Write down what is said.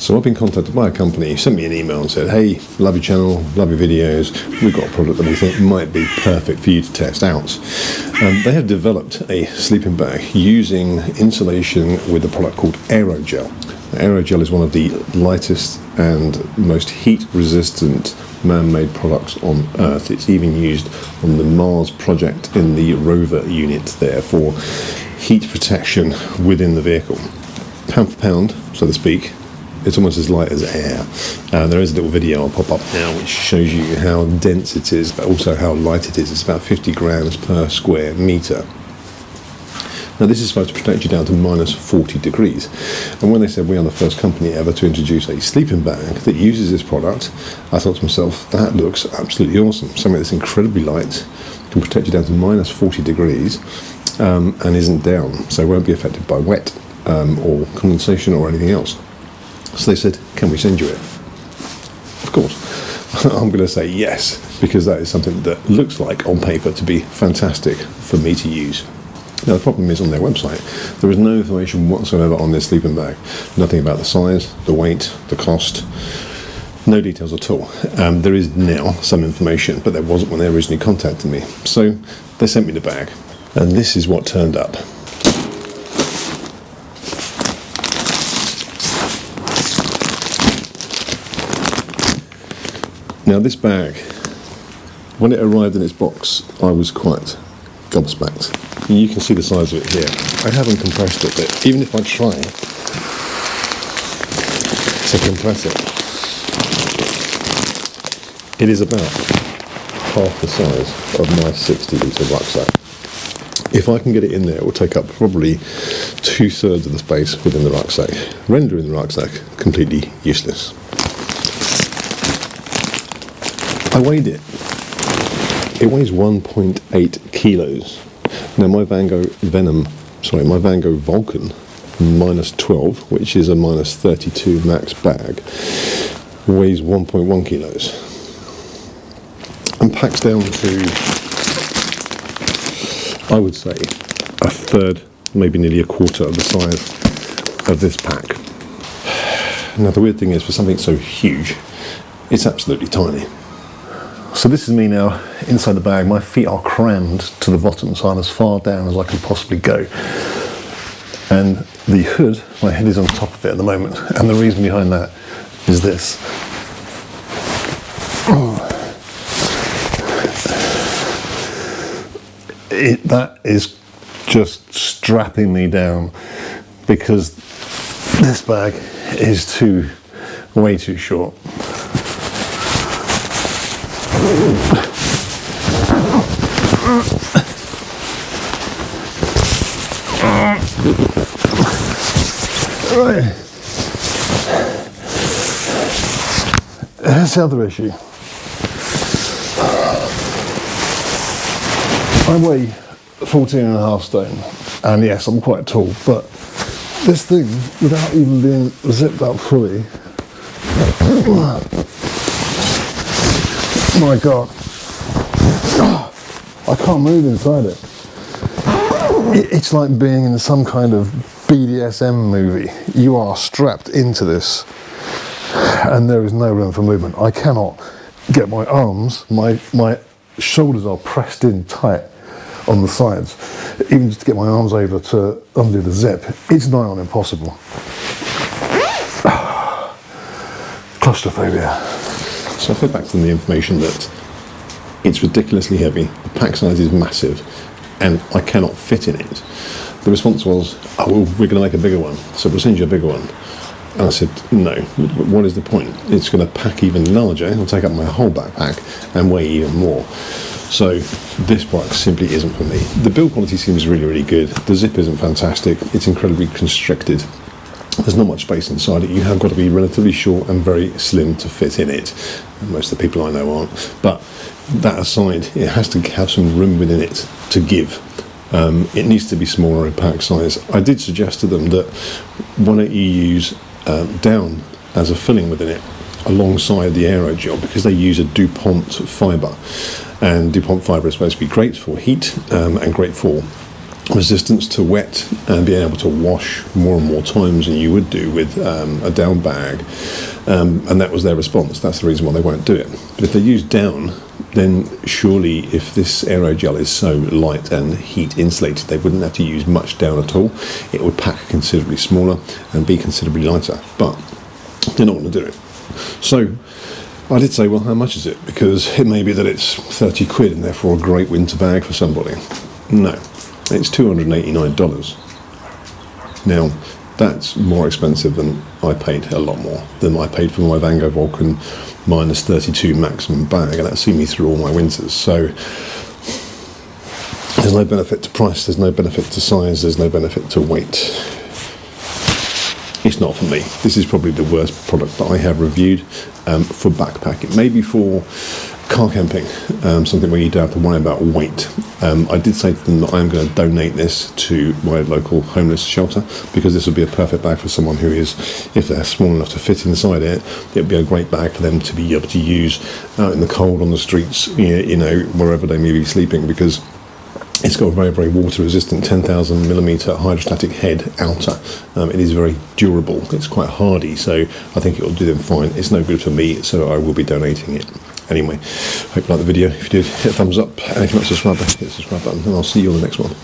So I've been contacted by a company, sent me an email and said, hey, love your channel, love your videos, we've got a product that we think might be perfect for you to test out. They have developed a sleeping bag using insulation with a product called Aerogel. Aerogel is one of the lightest and most heat-resistant man-made products on Earth. It's even used on the Mars project in the Rover unit there for heat protection within the vehicle. Pound for pound, so to speak, it's almost as light as air. There is a little video I'll pop up now which shows you how dense it is, but also how light it is. It's about 50 grams per square metre. Now this is supposed to protect you down to minus 40 degrees. And when they said we are the first company ever to introduce a sleeping bag that uses this product, I thought to myself, that looks absolutely awesome. Something that's incredibly light, can protect you down to minus 40 degrees, and isn't down, so it won't be affected by wet or condensation or anything else. So they said, can we send you it? Of course. I'm going to say yes, because that is something that looks like on paper to be fantastic for me to use. Now the problem is, on their website there is no information whatsoever on this sleeping bag. Nothing about the size, the weight, the cost, no details at all. There is now some information, but there wasn't when they originally contacted me. So they sent me the bag, and this is what turned up. Now this bag, when it arrived in its box, I was quite gobsmacked. You can see the size of it here. I haven't compressed it, but even if I try to compress it, it is about half the size of my 60-litre rucksack. If I can get it in there, it will take up probably 2/3 of the space within the rucksack, rendering the rucksack completely useless. I weighed it. It weighs 1.8 kilos. Now my Vango Vulcan minus 12, which is a minus 32 max bag, weighs 1.1 kilos and packs down to, I would say, 1/3, maybe nearly 1/4 of the size of this pack. Now the weird thing is, for something so huge, it's absolutely tiny. So this is me now inside the bag. My feet are crammed to the bottom, so I'm as far down as I can possibly go. And the hood, my head is on top of it at the moment, and the reason behind that is this. That is just strapping me down, because this bag is way too short. Right. That's the other issue. I weigh 14.5 stone, and yes, I'm quite tall, but this thing, without even being zipped up fully, my God, I can't move inside it. It's like being in some kind of BDSM movie. You are strapped into this, and there is no room for movement. I cannot get my arms, my shoulders are pressed in tight on the sides. Even just to get my arms over to undo the zip, it's nigh on impossible. Claustrophobia. So I fed back to them the information that it's ridiculously heavy, the pack size is massive, and I cannot fit in it. The response was, oh, well, we're going to make a bigger one, so we'll send you a bigger one. And I said, no, what is the point? It's going to pack even larger, it'll take up my whole backpack and weigh even more. So this product simply isn't for me. The build quality seems really, really good. The zip isn't fantastic, it's incredibly constricted. There's not much space inside it. You have got to be relatively short and very slim to fit in it. Most of the people I know aren't. But that aside, it has to have some room within it to give. It needs to be smaller in pack size. I did suggest to them that why don't you use down as a filling within it alongside the aerogel, because they use a DuPont fibre, and DuPont fibre is supposed to be great for heat and great for resistance to wet and being able to wash more and more times than you would do with a down bag, and that was their response. That's the reason why they won't do it. But if they use down, then surely if this aerogel is so light and heat insulated, they wouldn't have to use much down at all. It would pack considerably smaller and be considerably lighter, but they're not going to do it. So I did say, well, how much is it? Because it may be that it's 30 quid and therefore a great winter bag for somebody. No, it's $289. Now, that's more expensive than I paid, a lot more than I paid for my Vango Vulcan -32 maximum bag, and that's seen me through all my winters. So there's no benefit to price, there's no benefit to size, there's no benefit to weight. It's not for me. This is probably the worst product that I have reviewed for backpacking. Maybe for car camping, something where you don't have to worry about weight. I did say to them that I'm going to donate this to my local homeless shelter, because this would be a perfect bag for someone who is, if they're small enough to fit inside it, it would be a great bag for them to be able to use out in the cold on the streets, you know, wherever they may be sleeping, because it's got a very, very water resistant 10,000mm hydrostatic head outer. It is very durable, it's quite hardy, so I think it will do them fine. It's no good for me, so I will be donating it. Anyway, hope you liked the video. If you did, hit a thumbs up, and if you're not subscribed, hit the subscribe button, and I'll see you on the next one.